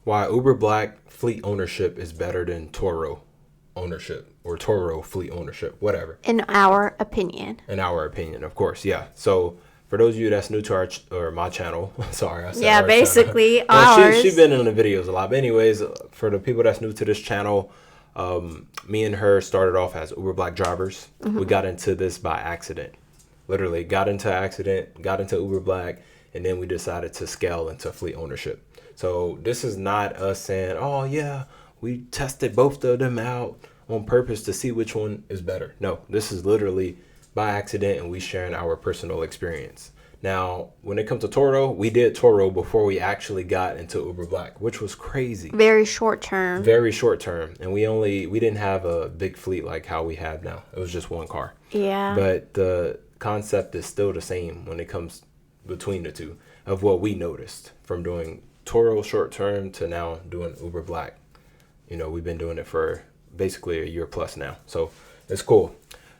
Why Uber Black fleet ownership is better than Turo ownership or Turo fleet ownership, whatever. In our opinion. In our opinion, of course, yeah. So for those of you that's new to our or my channel, sorry, I said Yeah, our channel. basically Well, ours. she's been in the videos a lot. But anyways, for the people that's new to this channel, me and her started off as Uber Black drivers. We got into this by accident. Literally got into accident, got into Uber Black, and then we decided to scale into fleet ownership. So this is not us saying, oh yeah, we tested both of them out on purpose to see which one is better. No, this is literally by accident and we sharing our personal experience. Now, when it comes to Turo, we did Turo before we actually got into Uber Black, which was crazy. Very short term. Very short term. And we didn't have a big fleet like how we have now. It was just one car. Yeah. But the concept is still the same when it comes between the two of what we noticed from doing Turo short term to now doing Uber Black. You know, we've been doing it for basically a year plus now. So it's cool.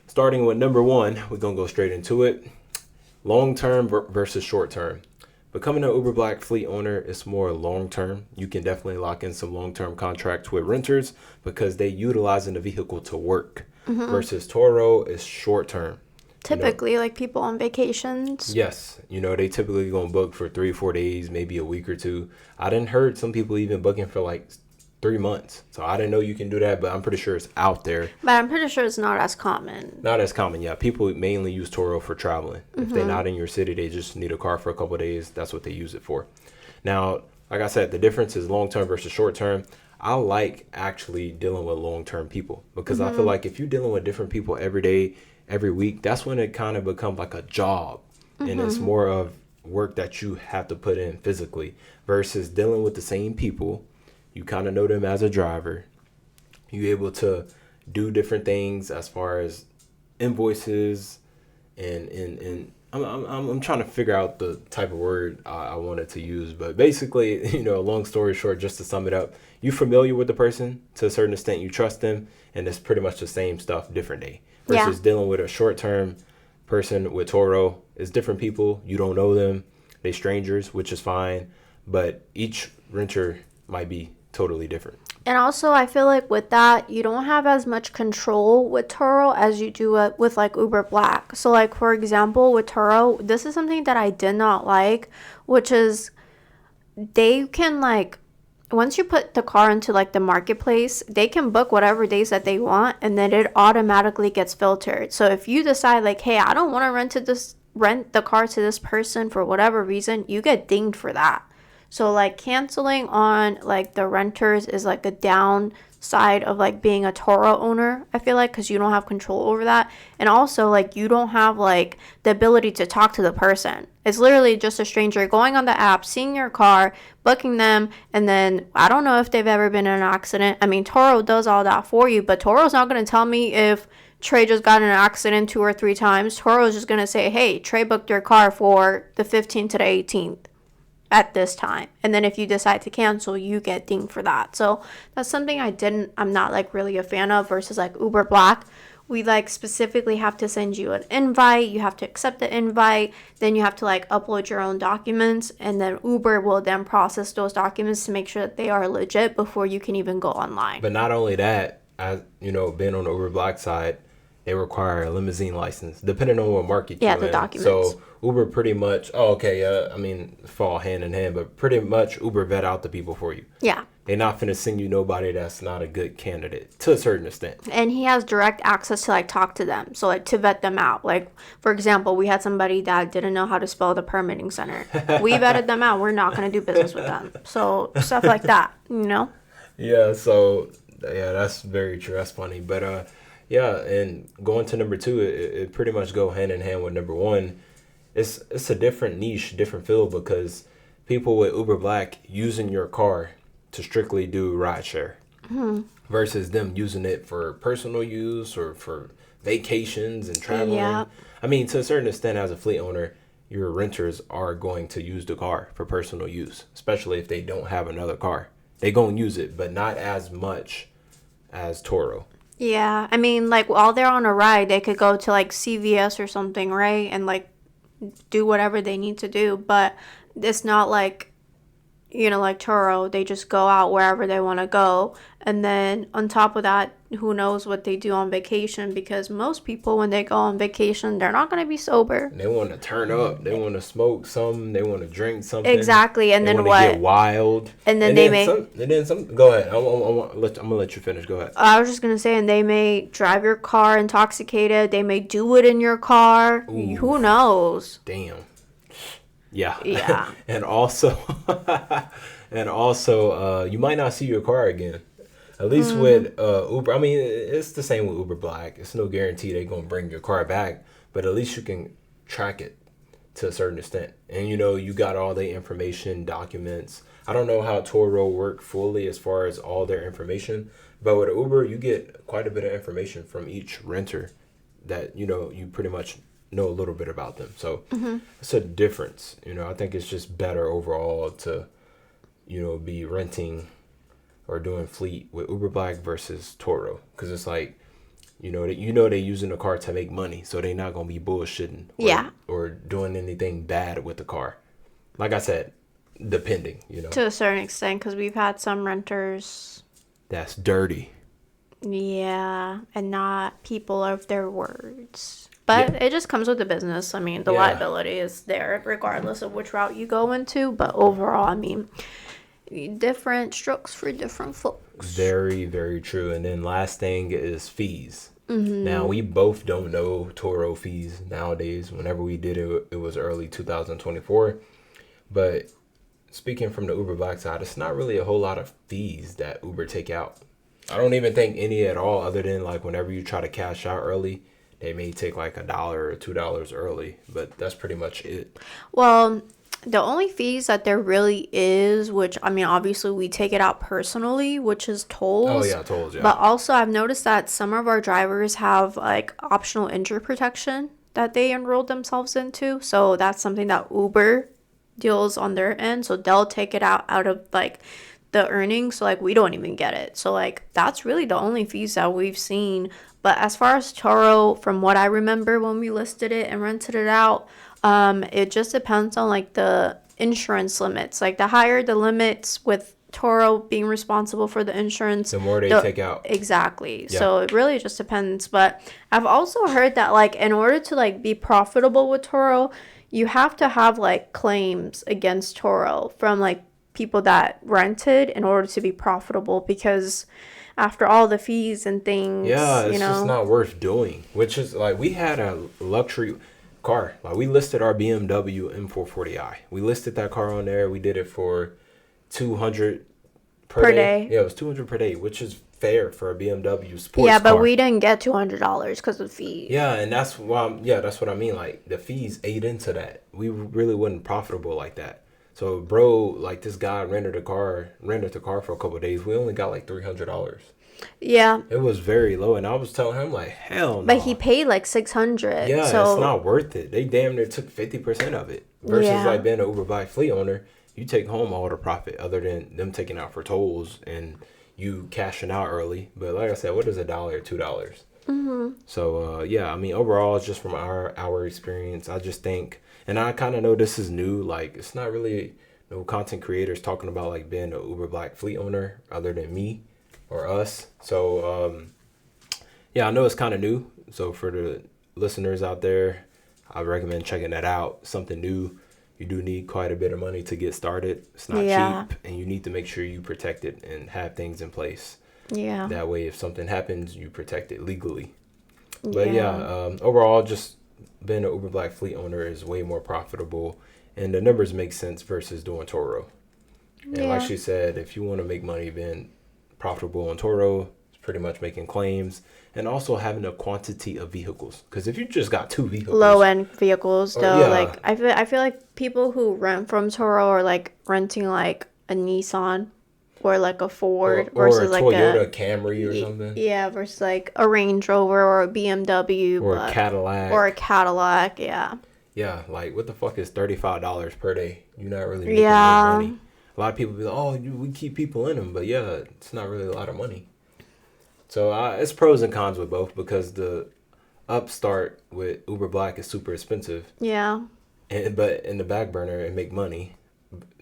Starting with number one, we're going to go straight into it. Long term versus short term. Becoming an Uber Black fleet owner is more long term. You can definitely lock in some long term contracts with renters because they utilizing the vehicle to work. Versus Turo is short term. Typically, like people on vacations. Yes. You know, they typically going to book for 3-4 days, maybe a week or two. I didn't heard some people even booking for like 3 months. So I didn't know you can do that, but I'm pretty sure it's out there. But I'm pretty sure it's not as common. Not as common, yeah. People mainly use Turo for traveling. If they're not in your city, they just need a car for a couple of days. That's what they use it for. Now, like I said, the difference is long-term versus short-term. I like actually dealing with long-term people because I feel like if you're dealing with different people every day, every week, that's when it kind of becomes like a job. And it's more of work that you have to put in physically versus dealing with the same people. You kind of know them as a driver. You're able to do different things as far as invoices and I'm trying to figure out the type of word I wanted to use, but basically, you know, long story short, just to sum it up, you're familiar with the person to a certain extent, you trust them, and it's pretty much the same stuff, different day. Versus dealing with a short-term person with Turo, it's different people, you don't know them, they strangers, which is fine, but each renter might be totally different. And also, I feel like with that, you don't have as much control with Turo as you do with like Uber Black. So like, for example, with Turo, this is something that I did not like, which is they can like, once you put the car into like the marketplace, they can book whatever days that they want and then it automatically gets filtered. So if you decide like, hey, I don't want to rent the car to this person for whatever reason, you get dinged for that. So like canceling on like the renters is like a downside of like being a Turo owner, I feel like, because you don't have control over that. And also like you don't have like the ability to talk to the person. It's literally just a stranger going on the app, seeing your car, booking them, and then I don't know if they've ever been in an accident. I mean, Turo does all that for you, but Toro's not going to tell me if Trey just got in an accident 2 or 3 times. Toro's just going to say, hey, Trey booked your car for the 15th to the 18th. At this time, and then if you decide to cancel, you get dinged for that. So that's something I'm not like really a fan of. Versus like Uber Black, we like specifically have to send you an invite, you have to accept the invite, then you have to like upload your own documents, and then Uber will then process those documents to make sure that they are legit before you can even go online. But not only that, being on the Uber Black side, they require a limousine license depending on what market you're in. The documents. So Uber pretty much, fall hand in hand, but pretty much Uber vet out the people for you. Yeah. They're not finna send you nobody that's not a good candidate to a certain extent. And he has direct access to like talk to them. So like to vet them out. Like for example, we had somebody that didn't know how to spell the permitting center. We vetted them out. We're not going to do business with them. So stuff like that, you know? Yeah. So yeah, that's very true. That's funny. But yeah. And going to number 2, it pretty much go hand in hand with number 1. It's a different niche, different field because people with Uber Black using your car to strictly do rideshare versus them using it for personal use or for vacations and traveling. Yeah. I mean, to a certain extent, as a fleet owner, your renters are going to use the car for personal use, especially if they don't have another car. They're going to use it, but not as much as Turo. Yeah. I mean, like while they're on a ride, they could go to like CVS or something, right? And like do whatever they need to do. But it's not like like Turo, they just go out wherever they want to go. And then on top of that, who knows what they do on vacation, because most people, when they go on vacation, they're not going to be sober. They want to turn up. They want to smoke something. They want to drink something. Exactly. And they then want what? To get wild. And then they may. Go ahead. I'm gonna let you finish. Go ahead. I was just gonna say, and they may drive your car intoxicated. They may do it in your car. Ooh. Who knows? Damn. Yeah. Yeah. and also, you might not see your car again. At least with Uber. I mean, it's the same with Uber Black. It's no guarantee they're going to bring your car back, but at least you can track it to a certain extent. And, you got all the information, documents. I don't know how Turo work fully as far as all their information, but with Uber, you get quite a bit of information from each renter that, you pretty much know a little bit about them. So it's a difference. I think it's just better overall to, be renting or doing fleet with Uber Black versus Turo, because it's like, they using the car to make money, so they're not gonna be bullshitting or doing anything bad with the car. Like I said, depending, to a certain extent, because we've had some renters that's dirty. Yeah, and not people of their words. But it just comes with the business. I mean, the liability is there regardless of which route you go into. But overall, I mean, different strokes for different folks. Very, very true. And then last thing is fees. Now, we both don't know Turo fees nowadays. Whenever we did it, it was early 2024. But speaking from the Uber Black side, it's not really a whole lot of fees that Uber take out. I don't even think any at all, other than like whenever you try to cash out early, they may take like $1 or $2 early, but that's pretty much it. Well, the only fees that there really is, which, I mean, obviously we take it out personally, which is tolls. Oh, yeah, tolls, yeah. But also I've noticed that some of our drivers have like optional injury protection that they enrolled themselves into. So that's something that Uber deals on their end. So they'll take it out of like the earnings. So like we don't even get it. So like that's really the only fees that we've seen. But as far as Turo, from what I remember when we listed it and rented it out, it just depends on like the insurance limits. Like the higher the limits with Turo being responsible for the insurance, the more they take out. Exactly. Yeah. So it really just depends. But I've also heard that like in order to like be profitable with Turo, you have to have like claims against Turo from like people that rented in order to be profitable, because after all the fees and things, it's just not worth doing. Which is like, we had a luxury car. Like we listed our BMW M440i. We listed that car on there. We did it for $200 per day. Yeah, it was $200 per day, which is fair for a BMW sports car. Yeah, but we didn't get $200 because of fees. Yeah, and that's why. That's what I mean. Like the fees ate into that. We really wasn't profitable like that. So, bro, like this guy rented the car for a couple of days. We only got like $300. Yeah. It was very low, and I was telling him like, hell no. But he paid like $600. Yeah, so... it's not worth it. They damn near took 50% of it. Versus like being an Uber Black fleet owner, you take home all the profit, other than them taking out for tolls and you cashing out early. But like I said, what is $1 or $2? Mm-hmm. So I mean, overall, it's just from our experience. I just think. And I kind of know this is new. Like, it's not really no content creators talking about, like, being an Uber Black fleet owner other than me or us. So, I know it's kind of new. So, for the listeners out there, I recommend checking that out. Something new. You do need quite a bit of money to get started. It's not cheap. And you need to make sure you protect it and have things in place. Yeah. That way, if something happens, you protect it legally. But, overall, just being an Uber Black fleet owner is way more profitable, and the numbers make sense versus doing Turo. And like she said, if you want to make money being profitable on Turo, it's pretty much making claims and also having a quantity of vehicles. Because if you just got 2 vehicles, low-end vehicles, though, like I feel like people who rent from Turo are like renting like a Nissan or like a Ford versus like a Toyota Camry or something. Yeah, versus like a Range Rover or a BMW or a Cadillac. Or a Cadillac, yeah. Yeah, like what the fuck is $35 per day? You're not really making money. A lot of people be like, oh, we keep people in them, but it's not really a lot of money. So it's pros and cons with both, because the upstart with Uber Black is super expensive. Yeah. But in the back burner, it make money.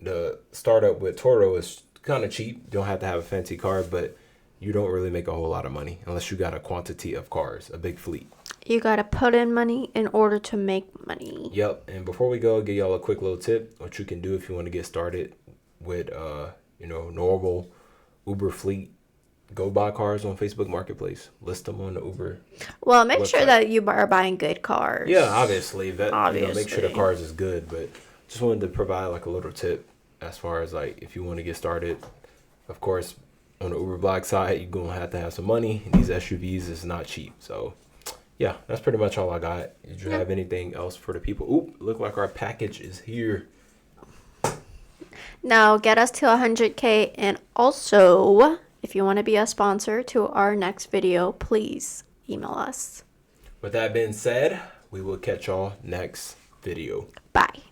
the startup with Turo is kind of cheap. You don't have to have a fancy car, but you don't really make a whole lot of money unless you got a quantity of cars, a big fleet. You gotta put in money in order to make money. Yep. And before we go, I'll give y'all a quick little tip what you can do if you want to get started with normal Uber fleet. Go buy cars on Facebook Marketplace. List them on the Uber. Well, make website. sure that you are buying good cars. Yeah, obviously. Make sure the Obviously. cars is good. But just wanted to provide like a little tip as far as like if you want to get started. Of course, on the Uber Black side, you're gonna have to have some money. These SUVs is not cheap. So yeah, that's pretty much all I got. Did you have anything else for the people? Oop, look like our package is here. Now get us to 100K, and also if you want to be a sponsor to our next video, please email us. With that being said, we will catch y'all next video. Bye.